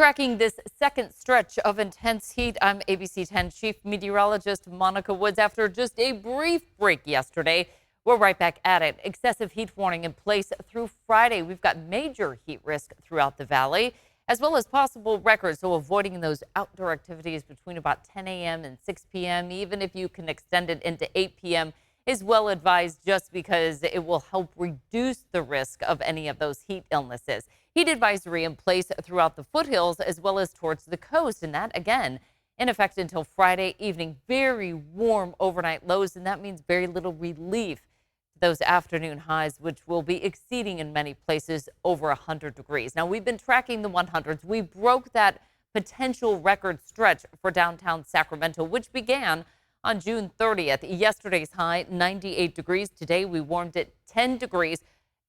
Tracking this second stretch of intense heat, I'm ABC 10 Chief Meteorologist Monica Woods. After just a brief break yesterday, we're right back at it. Excessive heat warning in place through Friday. We've got major heat risk throughout the valley, as well as possible records. So avoiding those outdoor activities between about 10 a.m. and 6 p.m., even if you can extend it into 8 p.m., is well advised just because it will help reduce the risk of any of those heat illnesses. Heat advisory in place throughout the foothills as well as towards the coast. And that, again, in effect until Friday evening. Very warm overnight lows, and that means very little relief to those afternoon highs, which will be exceeding in many places over 100 degrees. Now, we've been tracking the 100s. We broke that potential record stretch for downtown Sacramento, which began on June 30th. Yesterday's high, 98 degrees. Today, we warmed it 10 degrees.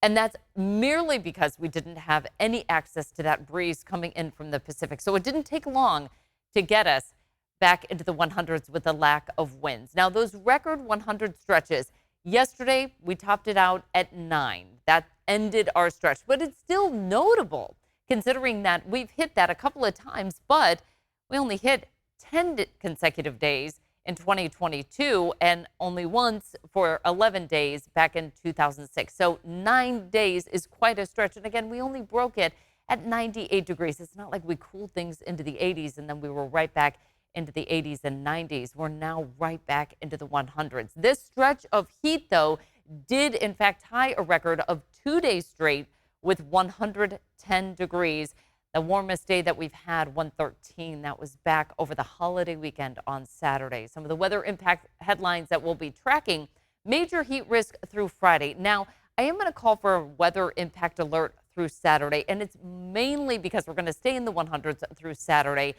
And that's merely because we didn't have any access to that breeze coming in from the Pacific. So it didn't take long to get us back into the 100s with a lack of winds. Now, those record 100 stretches, yesterday we topped it out at 9. That ended our stretch, but it's still notable considering that we've hit that a couple of times, but we only hit 10 consecutive days in 2022 and only once for 11 days back in 2006. So 9 days is quite a stretch. And again, we only broke it at 98 degrees. It's not like we cooled things into the 80s and then we were right back into the 80s and 90s. We're now right back into the 100s. This stretch of heat, though, did in fact tie a record of 2 days straight with 110 degrees. The warmest day that we've had, 113, that was back over the holiday weekend on Saturday. Some of the weather impact headlines that we'll be tracking: major heat risk through Friday. Now, I am going to call for a weather impact alert through Saturday, and it's mainly because we're going to stay in the 100s through Saturday.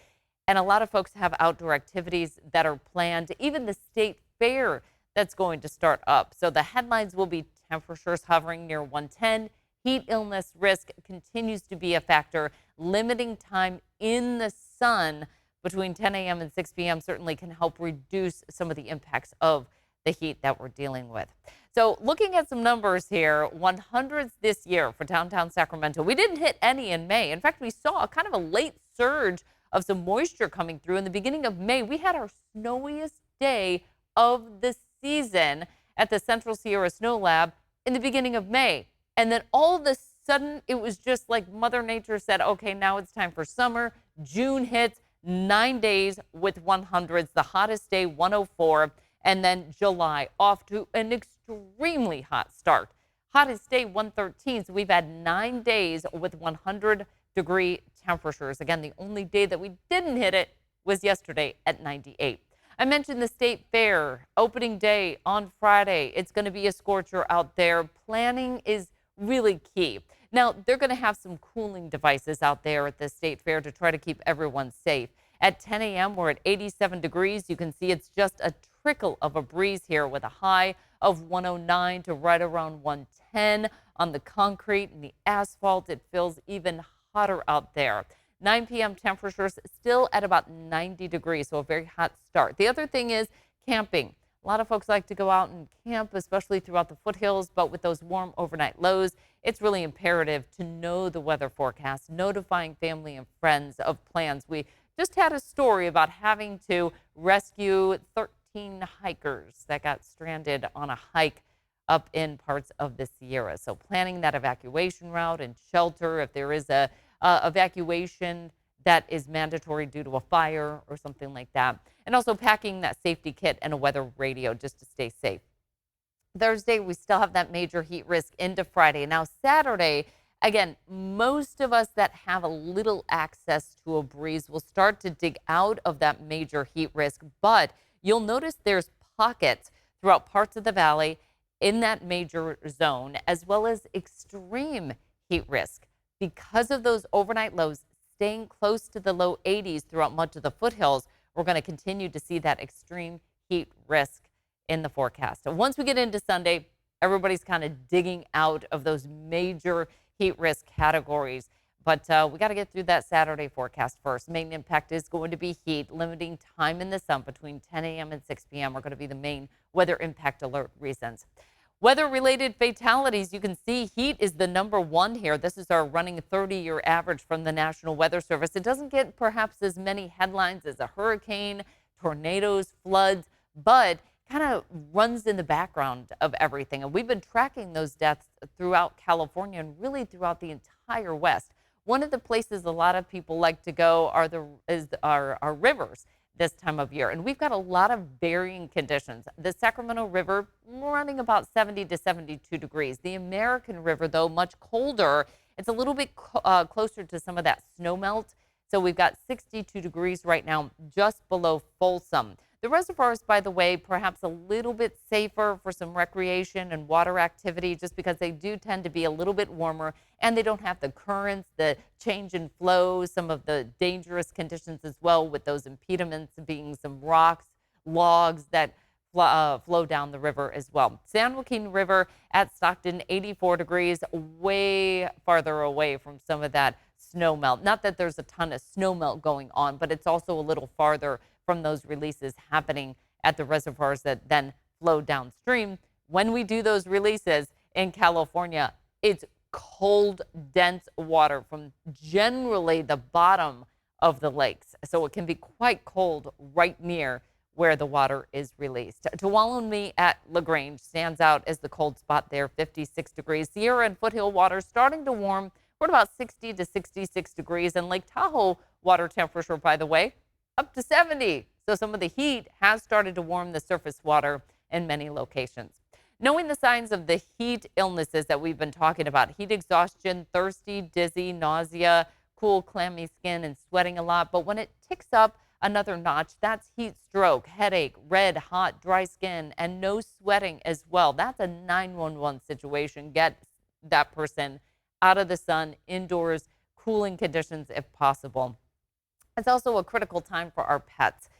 And a lot of folks have outdoor activities that are planned, even the state fair that's going to start up. So the headlines will be temperatures hovering near 110. Heat illness risk continues to be a factor. Limiting time in the sun between 10 a.m. and 6 p.m. certainly can help reduce some of the impacts of the heat that we're dealing with. So looking at some numbers here, 100s this year for downtown Sacramento. We didn't hit any in May. In fact, we saw kind of a late surge of some moisture coming through in the beginning of May. We had our snowiest day of the season at the Central Sierra Snow Lab in the beginning of May. And then all of a sudden, it was just like Mother Nature said, okay, now it's time for summer. June hits, 9 days with 100s, the hottest day, 104. And then July off to an extremely hot start. Hottest day, 113. So we've had 9 days with 100-degree temperatures. Again, the only day that we didn't hit it was yesterday at 98. I mentioned the state fair opening day on Friday. It's going to be a scorcher out there. Planning is really key. Now, they're going to have some cooling devices out there at the state fair to try to keep everyone safe. At 10 a.m., we're at 87 degrees. You can see it's just a trickle of a breeze here with a high of 109 to right around 110 on the concrete and the asphalt. It feels even hotter out there. 9 p.m. temperatures still at about 90 degrees, so a very hot start. The other thing is camping. A lot of folks like to go out and camp, especially throughout the foothills, but with those warm overnight lows, it's really imperative to know the weather forecast, notifying family and friends of plans. We just had a story about having to rescue 13 hikers that got stranded on a hike up in parts of the Sierra. So planning that evacuation route and shelter if there is a evacuation that is mandatory due to a fire or something like that. And also packing that safety kit and a weather radio just to stay safe. Thursday, we still have that major heat risk into Friday. Now, Saturday, again, most of us that have a little access to a breeze will start to dig out of that major heat risk. But you'll notice there's pockets throughout parts of the valley in that major zone, as well as extreme heat risk. Because of those overnight lows staying close to the low 80s throughout much of the foothills, we're going to continue to see that extreme heat risk in the forecast. So once we get into Sunday, everybody's kind of digging out of those major heat risk categories. But we got to get through that Saturday forecast first. Main impact is going to be heat. Limiting time in the sun between 10 a.m. and 6 p.m. are going to be the main weather impact alert reasons. Weather-related fatalities, you can see heat is the #1 here. This is our running 30-year average from the National Weather Service. It doesn't get perhaps as many headlines as a hurricane, tornadoes, floods, but kind of runs in the background of everything. And we've been tracking those deaths throughout California and really throughout the entire West. One of the places a lot of people like to go are rivers this time of year. And we've got a lot of varying conditions. The Sacramento River running about 70 to 72 degrees. The American River, though, much colder. It's a little bit closer to some of that snow melt. So we've got 62 degrees right now, just below Folsom. The reservoirs, by the way, perhaps a little bit safer for some recreation and water activity just because they do tend to be a little bit warmer and they don't have the currents, the change in flow, some of the dangerous conditions as well with those impediments being some rocks, logs that flow down the river as well. San Joaquin River at Stockton, 84 degrees, way farther away from some of that snow melt. Not that there's a ton of snow melt going on, but it's also a little farther from those releases happening at the reservoirs that then flow downstream. When we do those releases in California, it's cold, dense water from generally the bottom of the lakes. So it can be quite cold right near where the water is released. Tuolumne at LaGrange stands out as the cold spot there, 56 degrees. Sierra and Foothill water starting to warm. We're at about 60 to 66 degrees. And Lake Tahoe water temperature, by the way, up to 70. So some of the heat has started to warm the surface water in many locations. Knowing the signs of the heat illnesses that we've been talking about, heat exhaustion, thirsty, dizzy, nausea, cool, clammy skin, and sweating a lot. But when it ticks up another notch, that's heat stroke, headache, red, hot, dry skin, and no sweating as well. That's a 911 situation. Get that person out of the sun, indoors, cooling conditions if possible. It's also a critical time for our pets.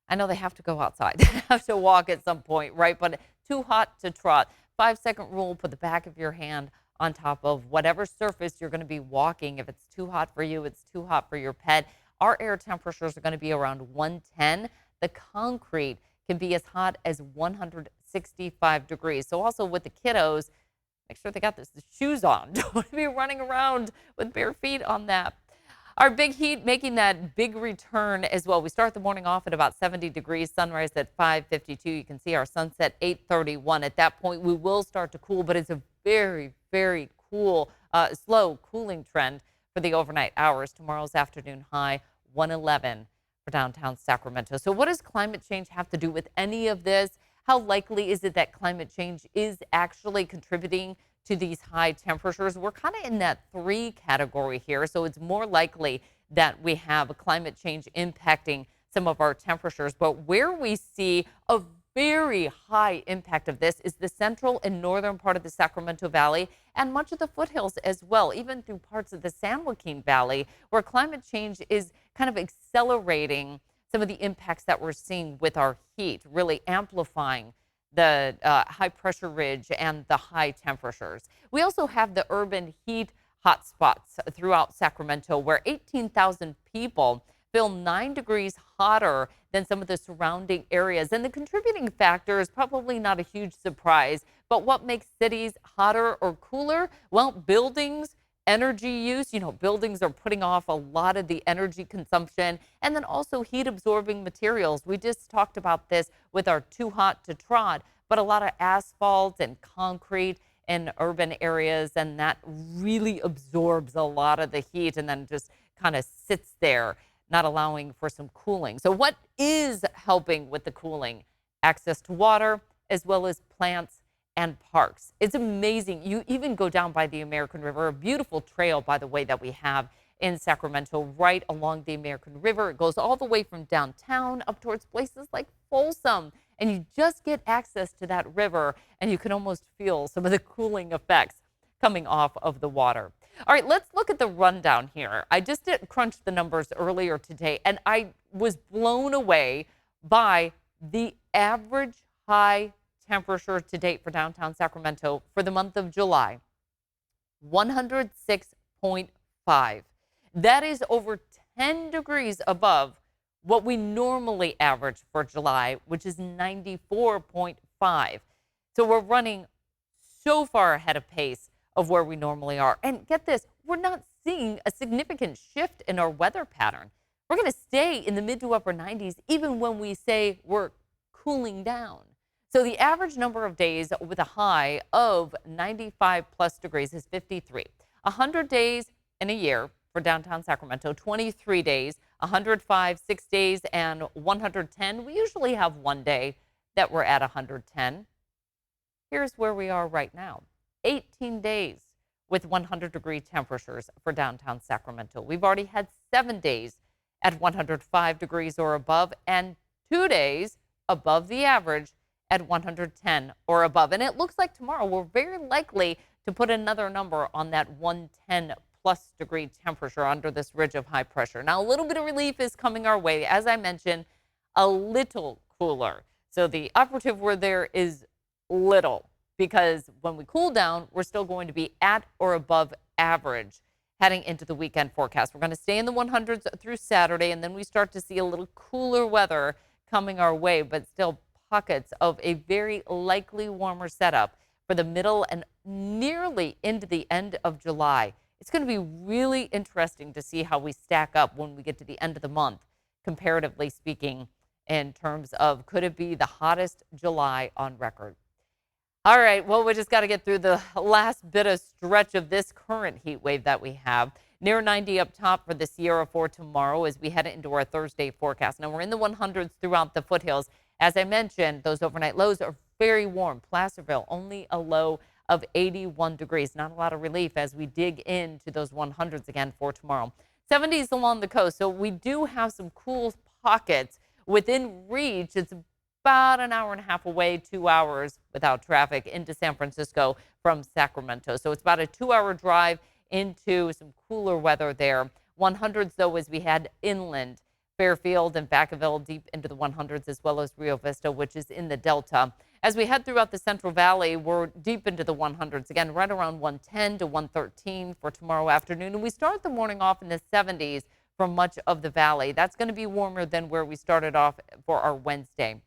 I know they have to go outside, they have to walk at some point, right? But too hot to trot. 5-second rule, put the back of your hand on top of whatever surface you're going to be walking. If it's too hot for you, it's too hot for your pet. Our air temperatures are going to be around 110. The concrete can be as hot as 165 degrees. So also with the kiddos, make sure they got the shoes on. Don't be running around with bare feet on that. Our big heat making that big return as well. We start the morning off at about 70 degrees, sunrise at 5:52. You can see our sunset 8:31. At that point, we will start to cool, but it's a very, very cool, slow cooling trend for the overnight hours. Tomorrow's afternoon high, 111 for downtown Sacramento. So what does climate change have to do with any of this? How likely is it that climate change is actually contributing to these high temperatures? We're kind of in that 3 category here. So it's more likely that we have a climate change impacting some of our temperatures. But where we see a very high impact of this is the central and northern part of the Sacramento Valley and much of the foothills as well, even through parts of the San Joaquin Valley, where climate change is kind of accelerating some of the impacts that we're seeing with our heat, really amplifying the high pressure ridge and the high temperatures. We also have the urban heat hotspots throughout Sacramento, where 18,000 people feel 9 degrees hotter than some of the surrounding areas. And the contributing factor is probably not a huge surprise, but what makes cities hotter or cooler? Well, buildings, energy use. Buildings are putting off a lot of the energy consumption, and then also heat absorbing materials. We just talked about this with our too hot to trot, but a lot of asphalt and concrete in urban areas, and that really absorbs a lot of the heat and then just kind of sits there, not allowing for some cooling. So what is helping with the cooling? Access to water, as well as plants and parks. It's amazing. You even go down by the American River, a beautiful trail, by the way, that we have in Sacramento, right along the American River. It goes all the way from downtown up towards places like Folsom. And you just get access to that river, and you can almost feel some of the cooling effects coming off of the water. All right, let's look at the rundown here. I just did crunch the numbers earlier today, and I was blown away by the average high temperature to date for downtown Sacramento for the month of July, 106.5. That is over 10 degrees above what we normally average for July, which is 94.5. So we're running so far ahead of pace of where we normally are. And get this, we're not seeing a significant shift in our weather pattern. We're going to stay in the mid to upper 90s even when we say we're cooling down. So the average number of days with a high of 95 plus degrees is 53. 100 days in a year for downtown Sacramento, 23 days, 105, 6 days, and 110. We usually have one day that we're at 110. Here's where we are right now. 18 days with 100-degree temperatures for downtown Sacramento. We've already had 7 days at 105 degrees or above, and 2 days above the average at 110 or above. And it looks like tomorrow we're very likely to put another number on that 110 plus degree temperature under this ridge of high pressure. Now, a little bit of relief is coming our way. As I mentioned, a little cooler. So the operative word there is little, because when we cool down, we're still going to be at or above average heading into the weekend forecast. We're going to stay in the 100s through Saturday, and then we start to see a little cooler weather coming our way, but still pockets of a very likely warmer setup for the middle and nearly into the end of July. It's going to be really interesting to see how we stack up when we get to the end of the month, comparatively speaking, in terms of could it be the hottest July on record. All right, well, we just got to get through the last bit of stretch of this current heat wave that we have. Near 90 up top for the Sierra for tomorrow as we head into our Thursday forecast. Now, we're in the 100s throughout the foothills. As I mentioned, those overnight lows are very warm. Placerville, only a low of 81 degrees. Not a lot of relief as we dig into those 100s again for tomorrow. 70s along the coast. So we do have some cool pockets within reach. It's about an hour and a half away, 2 hours without traffic into San Francisco from Sacramento. So it's about a 2-hour drive into some cooler weather there. 100s, though, as we head inland. Fairfield and Vacaville deep into the 100s, as well as Rio Vista, which is in the Delta. As we head throughout the Central Valley, we're deep into the 100s. Again, right around 110 to 113 for tomorrow afternoon. And we start the morning off in the 70s for much of the valley. That's going to be warmer than where we started off for our Wednesday.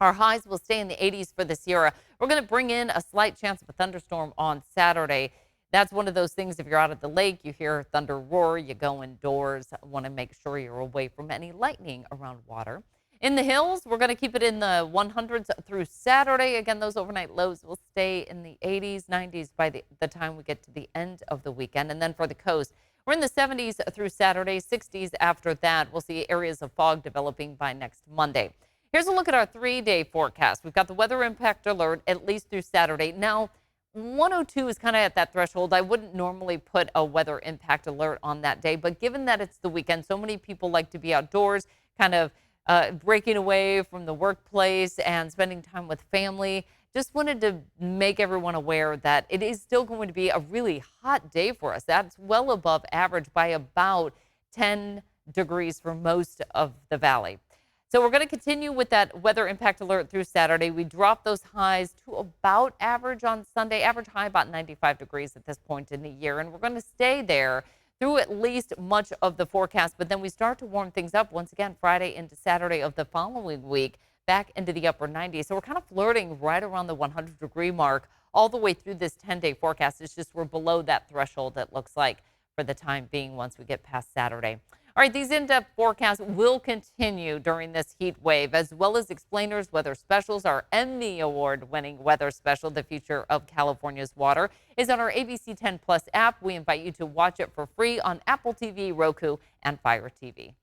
Our highs will stay in the 80s for the Sierra. We're going to bring in a slight chance of a thunderstorm on Saturday. That's one of those things, if you're out at the lake, you hear thunder roar, you go indoors. Want to make sure you're away from any lightning around water. In the hills, we're going to keep it in the 100s through Saturday. Again, those overnight lows will stay in the 80s, 90s by the time we get to the end of the weekend. And then for the coast, we're in the 70s through Saturday, 60s after that. We'll see areas of fog developing by next Monday. Here's a look at our 3-day forecast. We've got the weather impact alert at least through Saturday. Now, 102 is kind of at that threshold. I wouldn't normally put a weather impact alert on that day, but given that it's the weekend, so many people like to be outdoors, kind of breaking away from the workplace and spending time with family. Just wanted to make everyone aware that it is still going to be a really hot day for us. That's well above average by about 10 degrees for most of the valley. So we're going to continue with that weather impact alert through Saturday. We drop those highs to about average on Sunday, average high about 95 degrees at this point in the year. And we're going to stay there through at least much of the forecast. But then we start to warm things up once again Friday into Saturday of the following week, back into the upper 90s. So we're kind of flirting right around the 100-degree mark all the way through this 10-day forecast. It's just we're below that threshold, it looks like, for the time being once we get past Saturday. All right, these in-depth forecasts will continue during this heat wave, as well as Explainers Weather Specials. Our Emmy Award-winning weather special, The Future of California's Water, is on our ABC 10 Plus app. We invite you to watch it for free on Apple TV, Roku, and Fire TV.